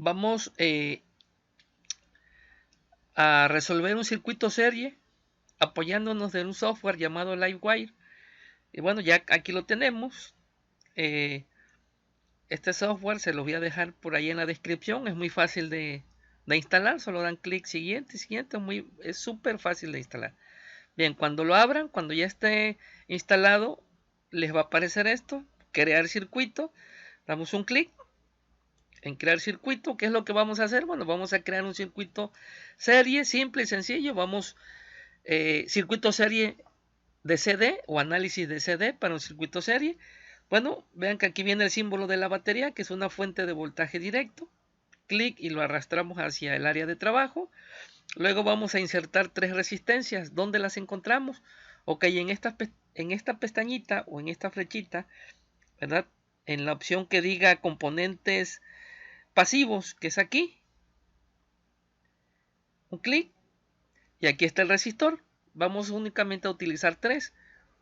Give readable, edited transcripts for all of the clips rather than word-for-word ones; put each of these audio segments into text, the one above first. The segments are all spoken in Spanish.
vamos a resolver un circuito serie apoyándonos de un software llamado Livewire. Y bueno, ya aquí lo tenemos. Este software se los voy a dejar por ahí en la descripción. Es muy fácil de instalar. Solo dan clic siguiente, siguiente. Es súper fácil de instalar. Bien, cuando lo abran, cuando ya esté instalado, les va a aparecer esto. Crear circuito. Damos un clic en crear circuito. ¿Qué es lo que vamos a hacer? Bueno, vamos a crear un circuito serie, simple y sencillo. Vamos, circuito serie de CD o análisis de CD para un circuito serie. Bueno, vean que aquí viene el símbolo de la batería, que es una fuente de voltaje directo. Clic y lo arrastramos hacia el área de trabajo. Luego vamos a insertar 3 resistencias. ¿Dónde las encontramos? Ok, en esta pestañita o en esta flechita, ¿verdad? En la opción que diga componentes pasivos, que es aquí. Un clic y aquí está el resistor. Vamos únicamente a utilizar 3.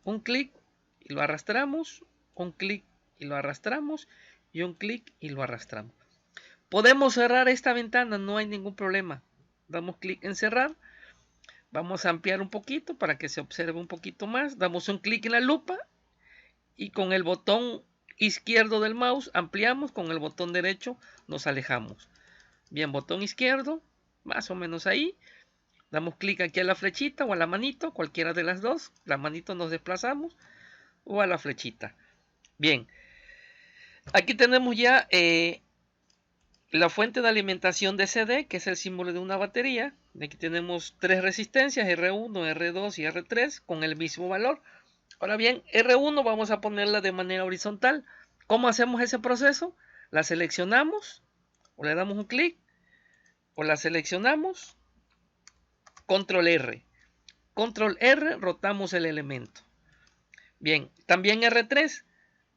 Un clic y lo arrastramos. Un clic y lo arrastramos. Y un clic y lo arrastramos. Podemos cerrar esta ventana, no hay ningún problema. Damos clic en cerrar. Vamos a ampliar un poquito para que se observe un poquito más. Damos un clic en la lupa y con el botón izquierdo del mouse ampliamos, con el botón derecho nos alejamos. Bien, botón izquierdo, más o menos ahí. Damos clic aquí a la flechita o a la manito, cualquiera de las dos. La manito nos desplazamos o a la flechita. Bien, aquí tenemos ya la fuente de alimentación de CD, que es el símbolo de una batería. Aquí tenemos 3 resistencias, R1, R2 y R3, con el mismo valor. Ahora bien, R1 vamos a ponerla de manera horizontal. ¿Cómo hacemos ese proceso? La seleccionamos, o le damos un clic, o la seleccionamos, control R. Control R, rotamos el elemento. Bien, también R3,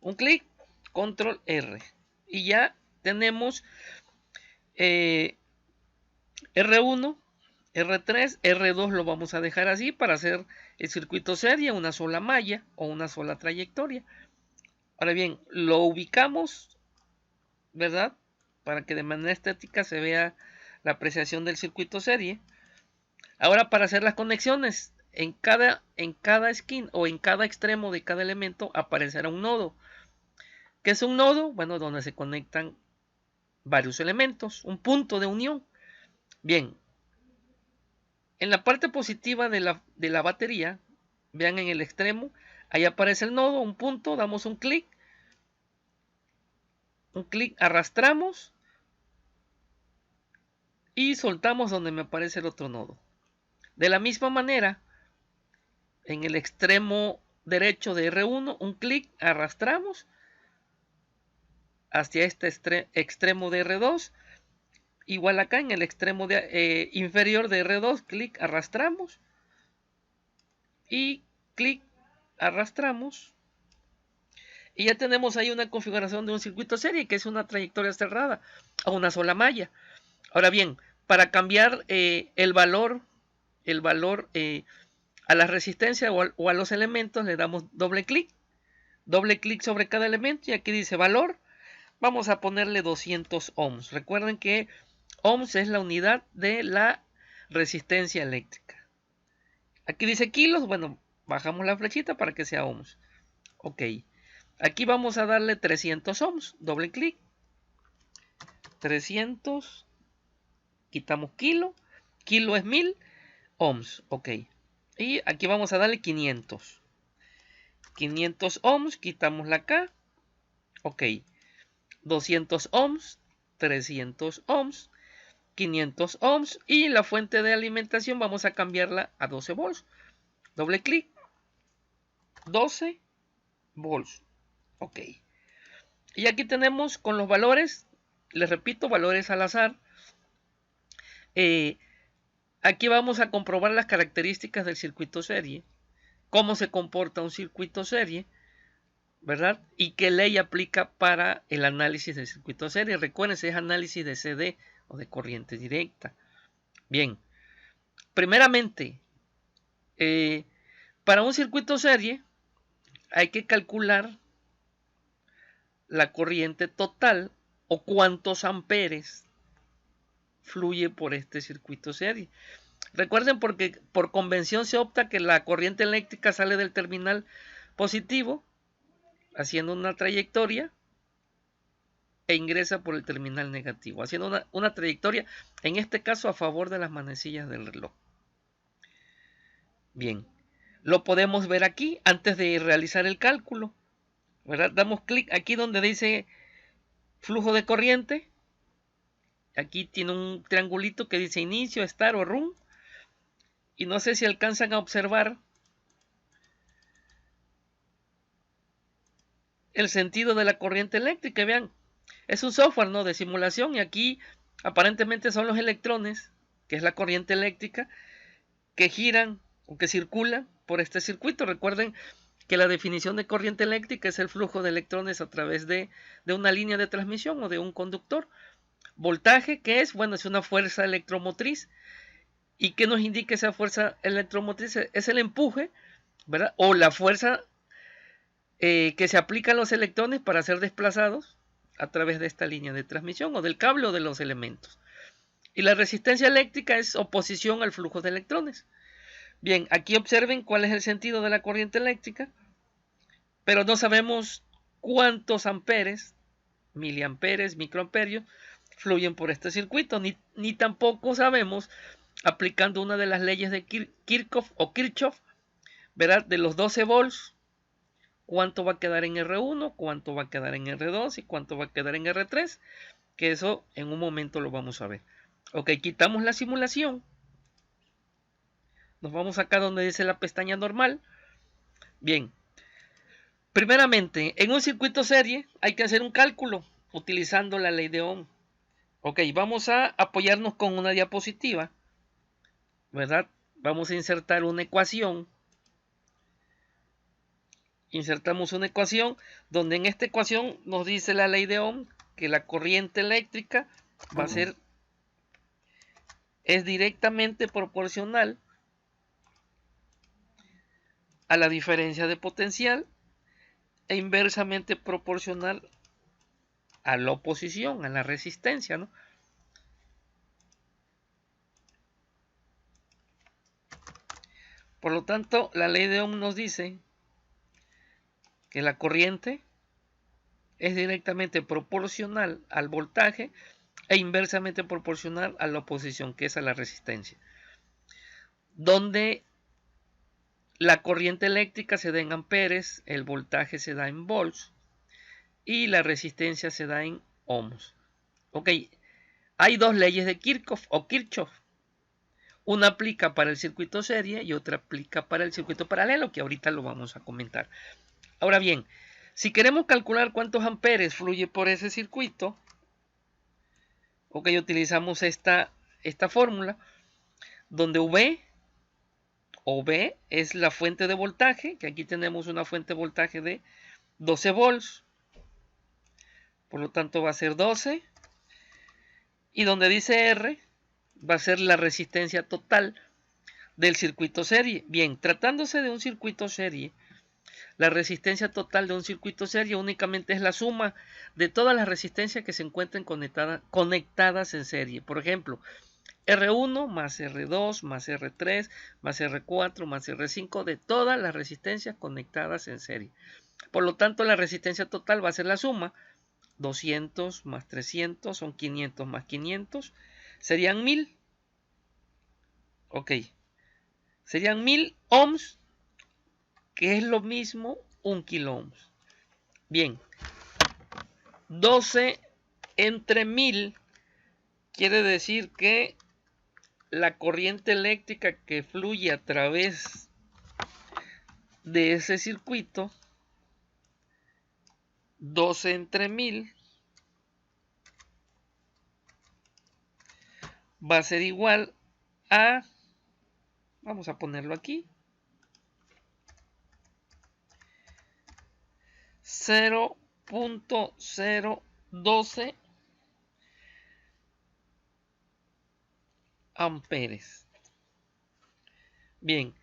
un clic, control R. Y ya tenemos R1, R3, R2 lo vamos a dejar así para hacer el circuito serie, una sola malla o una sola trayectoria. Ahora bien, lo ubicamos, ¿verdad? Para que de manera estética se vea la apreciación del circuito serie. Ahora, para hacer las conexiones, en cada esquina o en cada extremo de cada elemento aparecerá un nodo. ¿Qué es un nodo? Bueno, donde se conectan varios elementos, un punto de unión. Bien, en la parte positiva de la batería, vean en el extremo, ahí aparece el nodo, un punto, damos un clic, arrastramos y soltamos donde me aparece el otro nodo. De la misma manera, en el extremo derecho de R1, un clic, arrastramos hacia este extremo de R2. Igual acá en el extremo inferior de R2, clic, arrastramos y clic, arrastramos. Y ya tenemos ahí una configuración de un circuito serie, que es una trayectoria cerrada a una sola malla. Ahora bien, para cambiar el valor a la resistencia o a los elementos, le damos doble clic sobre cada elemento y aquí dice valor. Vamos a ponerle 200 ohms. Recuerden que ohms es la unidad de la resistencia eléctrica. Aquí dice kilos, bueno, bajamos la flechita para que sea ohms. Ok, aquí vamos a darle 300 ohms, doble clic, 300, quitamos kilo es 1000 ohms, ok. Y aquí vamos a darle 500 ohms, quitamos la K, ok. 200 ohms, 300 ohms, 500 ohms y la fuente de alimentación vamos a cambiarla a 12 volts. Doble clic, 12 volts. Ok. Y aquí tenemos con los valores, les repito, valores al azar. Aquí vamos a comprobar las características del circuito serie, cómo se comporta un circuito serie, ¿verdad? Y qué ley aplica para el análisis del circuito serie. Recuerden, es análisis de CD o de corriente directa. Bien, primeramente, para un circuito serie hay que calcular la corriente total o cuántos amperes fluye por este circuito serie. Recuerden, porque por convención se opta que la corriente eléctrica sale del terminal positivo haciendo una trayectoria e ingresa por el terminal negativo, haciendo una trayectoria, en este caso a favor de las manecillas del reloj. Bien, lo podemos ver aquí antes de realizar el cálculo, ¿verdad? Damos clic aquí donde dice flujo de corriente. Aquí tiene un triangulito que dice inicio, start o run. Y no sé si alcanzan a observar el sentido de la corriente eléctrica. Vean, es un software, ¿no?, de simulación, y aquí aparentemente son los electrones, que es la corriente eléctrica, que giran o que circulan por este circuito. Recuerden que la definición de corriente eléctrica es el flujo de electrones a través de una línea de transmisión o de un conductor. Voltaje, ¿qué es? Bueno, es una fuerza electromotriz. ¿Y qué nos indica esa fuerza electromotriz? Es el empuje, ¿verdad? O la fuerza que se aplica a los electrones para ser desplazados a través de esta línea de transmisión o del cable o de los elementos. Y la resistencia eléctrica es oposición al flujo de electrones. Bien, aquí observen cuál es el sentido de la corriente eléctrica, pero no sabemos cuántos amperes, miliamperes, microamperios, fluyen por este circuito, ni tampoco sabemos, aplicando una de las leyes de Kirchhoff, ¿verdad?, de los 12 volts, cuánto va a quedar en R1, cuánto va a quedar en R2 y cuánto va a quedar en R3, que eso en un momento lo vamos a ver. Ok, quitamos la simulación. Nos vamos acá donde dice la pestaña normal. Bien. Primeramente, en un circuito serie hay que hacer un cálculo utilizando la ley de Ohm. Ok, vamos a apoyarnos con una diapositiva, ¿verdad? Vamos a insertar una ecuación. Insertamos una ecuación donde en esta ecuación nos dice la ley de Ohm que la corriente eléctrica va a ser, es directamente proporcional a la diferencia de potencial e inversamente proporcional a la oposición, a la resistencia, ¿no? Por lo tanto, la ley de Ohm nos dice que la corriente es directamente proporcional al voltaje e inversamente proporcional a la oposición, que es a la resistencia. Donde la corriente eléctrica se da en amperes, el voltaje se da en volts y la resistencia se da en ohms. Ok, hay dos leyes de Kirchhoff. Una aplica para el circuito serie y otra aplica para el circuito paralelo, que ahorita lo vamos a comentar. Ahora bien, si queremos calcular cuántos amperes fluye por ese circuito, ok, utilizamos esta fórmula, donde V es la fuente de voltaje, que aquí tenemos una fuente de voltaje de 12 volts. Por lo tanto va a ser 12. Y donde dice R va a ser la resistencia total del circuito serie. Bien, tratándose de un circuito serie, la resistencia total de un circuito serie únicamente es la suma de todas las resistencias que se encuentren conectadas en serie. Por ejemplo, R1 más R2 más R3 más R4 más R5, de todas las resistencias conectadas en serie. Por lo tanto, la resistencia total va a ser la suma. 200 más 300 son 500 más 500, serían 1000. Ok, serían 1000 ohms, que es lo mismo 1 kilo ohms. Bien, 12 entre 1000 quiere decir que la corriente eléctrica que fluye a través de ese circuito, 12 entre 1000, va a ser igual a, vamos a ponerlo aquí, 0.012 amperes. Bien,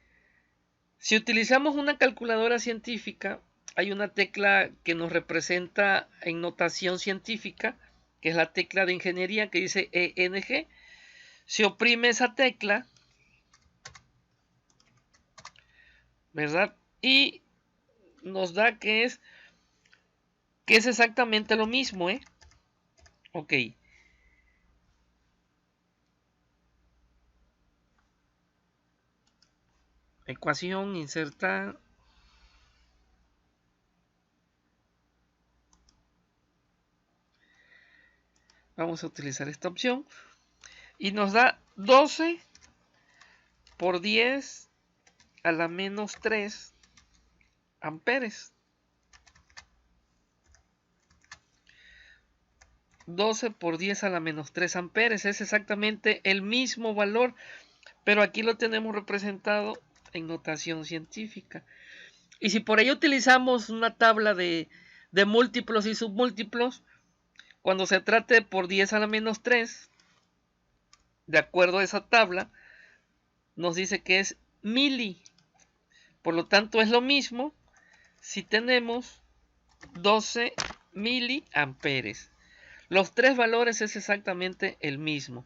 si utilizamos una calculadora científica, hay una tecla que nos representa en notación científica, que es la tecla de ingeniería que dice ENG. se oprime esa tecla, ¿verdad? Y nos da que es exactamente lo mismo, ¿eh? Ok. Ecuación, insertar. Vamos a utilizar esta opción. Y nos da 12 por 10 a la menos 3 amperes. 12 por 10 a la menos 3 amperes. Es exactamente el mismo valor, pero aquí lo tenemos representado en notación científica. Y si por ello utilizamos una tabla de múltiplos y submúltiplos, cuando se trate por 10 a la menos 3, de acuerdo a esa tabla, nos dice que es mili. Por lo tanto, es lo mismo si tenemos 12 miliamperes. Los tres valores es exactamente el mismo.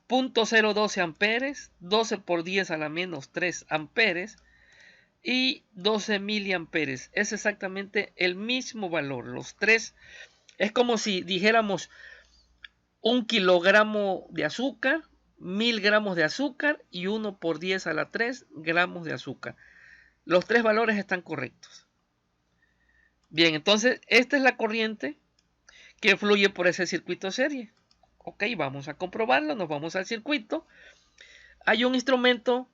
0.012 amperes, 12 por 10 a la menos 3 amperes y 12 miliamperes. Es exactamente el mismo valor. Los tres es como si dijéramos 1 kilogramo de azúcar, 1000 gramos de azúcar y 1 por 10 a la 3 gramos de azúcar. Los tres valores están correctos. Bien, entonces esta es la corriente que fluye por ese circuito serie. Ok, vamos a comprobarlo, nos vamos al circuito. Hay un instrumento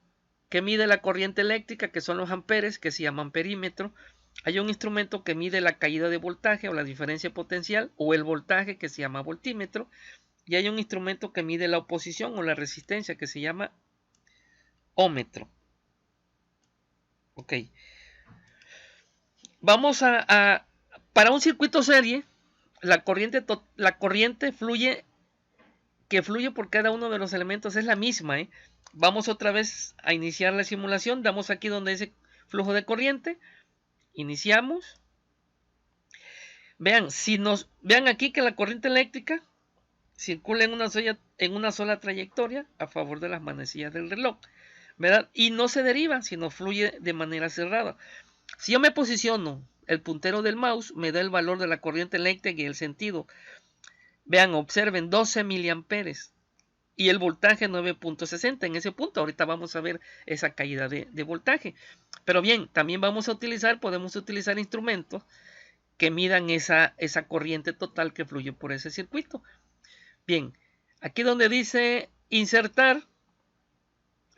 que mide la corriente eléctrica, que son los amperes, que se llama amperímetro. Hay un instrumento que mide la caída de voltaje o la diferencia potencial o el voltaje, que se llama voltímetro. Y hay un instrumento que mide la oposición o la resistencia, que se llama ómetro. Ok. Vamos para un circuito serie, la corriente fluye por cada uno de los elementos es la misma, ¿eh? Vamos otra vez a iniciar la simulación. Damos aquí donde dice flujo de corriente. Iniciamos. Vean aquí que la corriente eléctrica circula en una sola trayectoria a favor de las manecillas del reloj, ¿verdad? Y no se deriva, sino fluye de manera cerrada. Si yo me posiciono, el puntero del mouse me da el valor de la corriente eléctrica y el sentido. Vean, observen, 12 miliamperes. Y el voltaje 9.60 en ese punto. Ahorita vamos a ver esa caída de voltaje. Pero bien, también podemos utilizar instrumentos que midan esa corriente total que fluye por ese circuito. Bien, aquí donde dice insertar,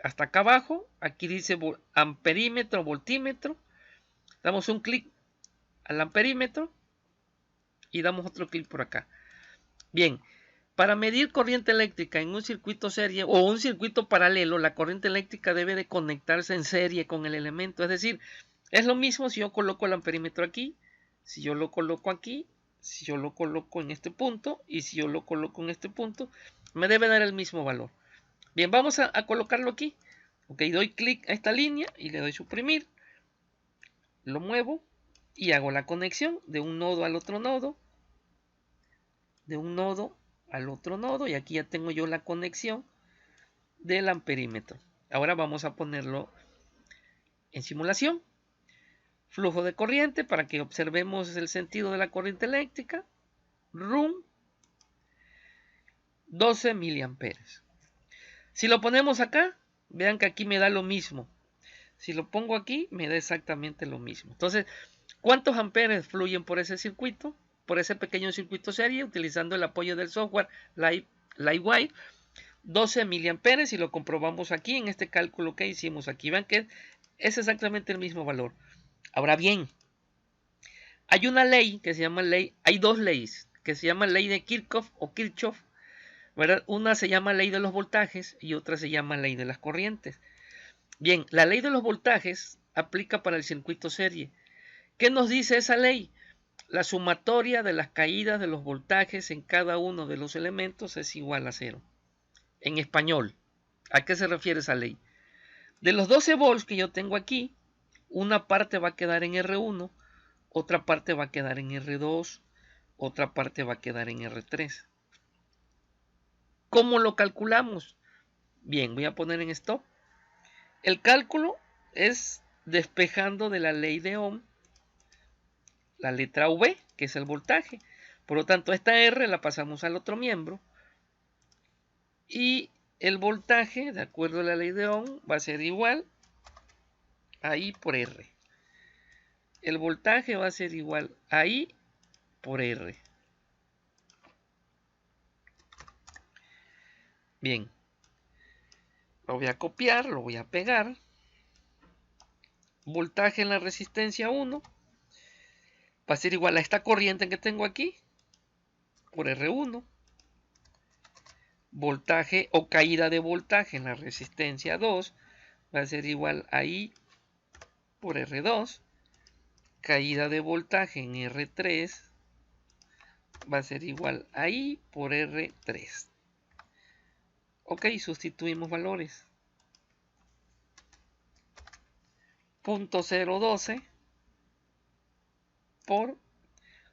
hasta acá abajo, aquí dice amperímetro, voltímetro. Damos un clic al amperímetro y damos otro clic por acá. Bien, para medir corriente eléctrica en un circuito serie o un circuito paralelo, la corriente eléctrica debe de conectarse en serie con el elemento. Es decir, es lo mismo si yo coloco el amperímetro aquí, si yo lo coloco aquí, si yo lo coloco en este punto y si yo lo coloco en este punto, me debe dar el mismo valor. Bien, vamos a colocarlo aquí. Ok, doy clic a esta línea y le doy suprimir. Lo muevo y hago la conexión de un nodo al otro nodo. De un nodo al otro nodo y aquí ya tengo yo la conexión del amperímetro. Ahora vamos a ponerlo en simulación. Flujo de corriente para que observemos el sentido de la corriente eléctrica. RUM 12 miliamperes. Si lo ponemos acá, vean que aquí me da lo mismo. Si lo pongo aquí, me da exactamente lo mismo. Entonces, ¿cuántos amperes fluyen por ese circuito? Por ese pequeño circuito serie, utilizando el apoyo del software Livewire. 12 miliamperes y lo comprobamos aquí en este cálculo que hicimos aquí. Vean que es exactamente el mismo valor. Ahora bien, hay una ley que se llama hay dos leyes que se llama ley de Kirchhoff o Kirchhoff, ¿verdad? Una se llama ley de los voltajes y otra se llama ley de las corrientes. Bien, la ley de los voltajes aplica para el circuito serie. ¿Qué nos dice esa ley? La sumatoria de las caídas de los voltajes en cada uno de los elementos es igual a 0. En español, ¿a qué se refiere esa ley? De los 12 volts que yo tengo aquí, una parte va a quedar en R1, otra parte va a quedar en R2, otra parte va a quedar en R3. ¿Cómo lo calculamos? Bien, voy a poner en stop. El cálculo es despejando de la ley de Ohm la letra V, que es el voltaje. Por lo tanto, esta R la pasamos al otro miembro. Y el voltaje, de acuerdo a la ley de Ohm, va a ser igual a I por R. El voltaje va a ser igual a I por R. Bien. Lo voy a copiar, lo voy a pegar. Voltaje en la resistencia 1 va a ser igual a esta corriente que tengo aquí por R1. Voltaje o caída de voltaje en la resistencia 2 va a ser igual a I por R2. Caída de voltaje en R3 va a ser igual a I por R3. Ok, sustituimos valores. 0.012 por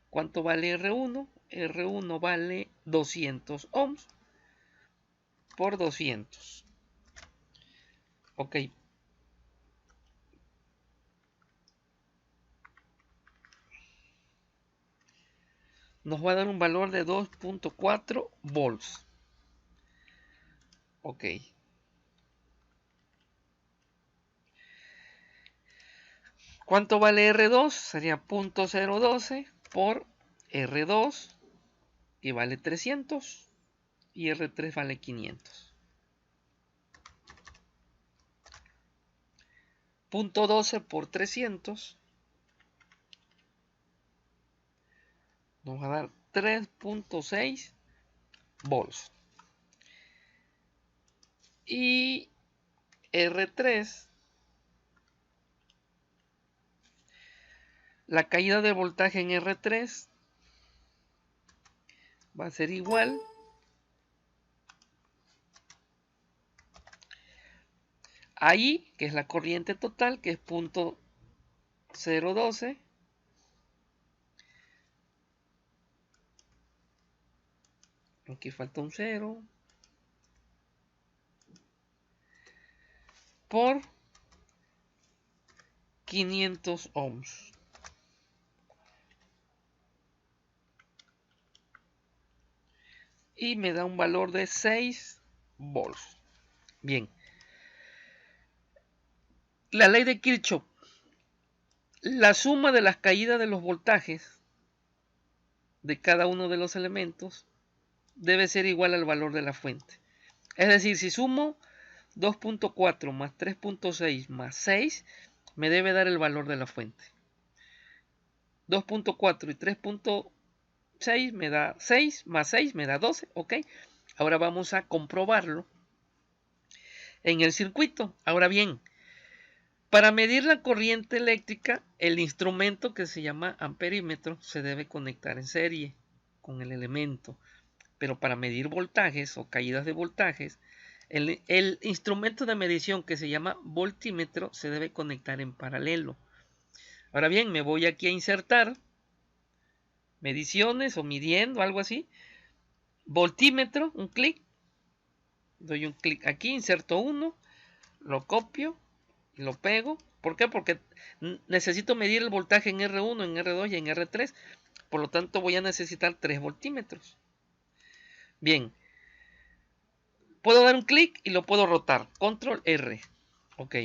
¿cuánto vale R1? R1 vale 200 ohms por 200. Ok. Nos va a dar un valor de 2.4 volts. Ok. ¿Cuánto vale R2? Sería 0.012 por R2, que vale 300, y R3 vale 500. 0.12 por 300 nos va a dar 3.6 volts. Y R3, la caída de voltaje en R3 va a ser igual a I, que es la corriente total, que es 0.012 aquí falta un 0 por 500 ohms. Y me da un valor de 6 volts. Bien. La ley de Kirchhoff. La suma de las caídas de los voltajes de cada uno de los elementos debe ser igual al valor de la fuente. Es decir, si sumo 2.4 más 3.6 más 6, me debe dar el valor de la fuente. 2.4 y 3.6 me da 6, más 6 me da 12, ¿ok? Ahora vamos a comprobarlo en el circuito. Ahora bien, para medir la corriente eléctrica, el instrumento que se llama amperímetro se debe conectar en serie con el elemento. Pero para medir voltajes o caídas de voltajes, el instrumento de medición que se llama voltímetro se debe conectar en paralelo. Ahora bien, me voy aquí a insertar mediciones o midiendo, algo así. Voltímetro, un clic. Doy un clic aquí, inserto uno, lo copio y lo pego. ¿Por qué? Porque necesito medir el voltaje en R1, en R2 y en R3. Por lo tanto, voy a necesitar 3 voltímetros. Bien. Puedo dar un clic y lo puedo rotar. Control R. Ok.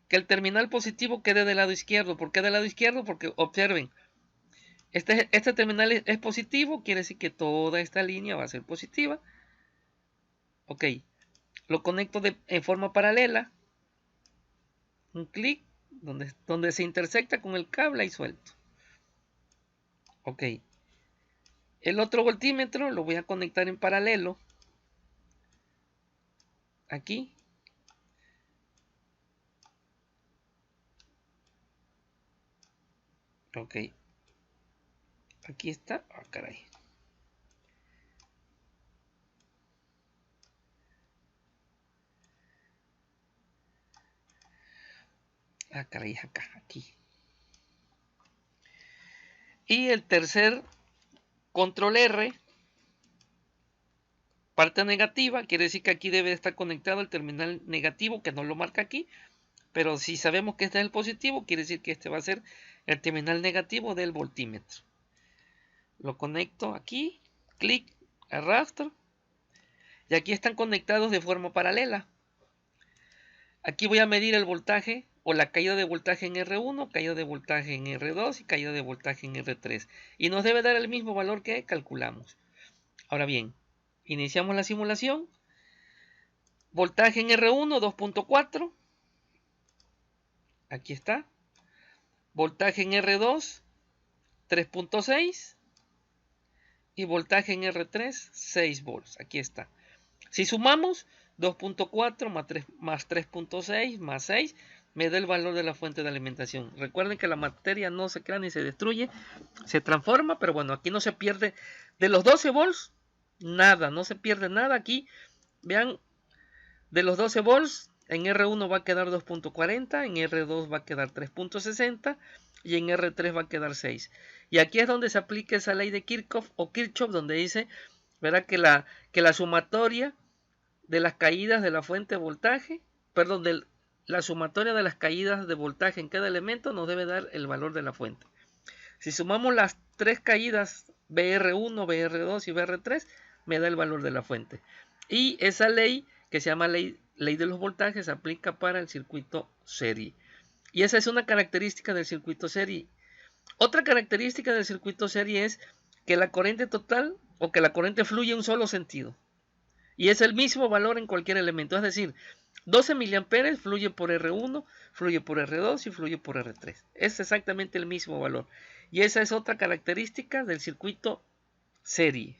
Que el terminal positivo quede del lado izquierdo. ¿Por qué del lado izquierdo? Porque observen. Este terminal es positivo. Quiere decir que toda esta línea va a ser positiva. Ok. Lo conecto en forma paralela. Un clic. Donde se intersecta con el cable y suelto. Ok. El otro voltímetro lo voy a conectar en paralelo. Aquí. Ok. Aquí está. Ah, caray. Ah, caray, acá, aquí. Y el tercer control R, parte negativa, quiere decir que aquí debe estar conectado el terminal negativo, que no lo marca aquí, pero si sabemos que este es el positivo, quiere decir que este va a ser el terminal negativo del voltímetro. Lo conecto aquí, clic, arrastro, y aquí están conectados de forma paralela. Aquí voy a medir el voltaje o la caída de voltaje en R1, caída de voltaje en R2 y caída de voltaje en R3. Y nos debe dar el mismo valor que calculamos. Ahora bien, iniciamos la simulación. Voltaje en R1, 2.4. Aquí está. Voltaje en R2, 3.6. Y voltaje en R3, 6 volts. Aquí está. Si sumamos 2.4 más 3.6 más 6, me da el valor de la fuente de alimentación. Recuerden que la materia no se crea ni se destruye, se transforma, pero bueno, aquí no se pierde. De los 12 volts, nada, no se pierde nada aquí. Vean, de los 12 volts, en R1 va a quedar 2.40, en R2 va a quedar 3.60 y en R3 va a quedar 6. Y aquí es donde se aplica esa ley de Kirchhoff o Kirchhoff, donde dice, ¿verdad?, que la sumatoria de las caídas de la fuente de voltaje, perdón, la sumatoria de las caídas de voltaje en cada elemento nos debe dar el valor de la fuente. Si sumamos las tres caídas BR1, BR2 y BR3, me da el valor de la fuente. Y esa ley, que se llama ley de los voltajes, se aplica para el circuito serie. Y esa es una característica del circuito serie. Otra característica del circuito serie es que la corriente total o que la corriente fluye en un solo sentido. Y es el mismo valor en cualquier elemento. Es decir, 12 mA fluye por R1, fluye por R2 y fluye por R3. Es exactamente el mismo valor. Y esa es otra característica del circuito serie.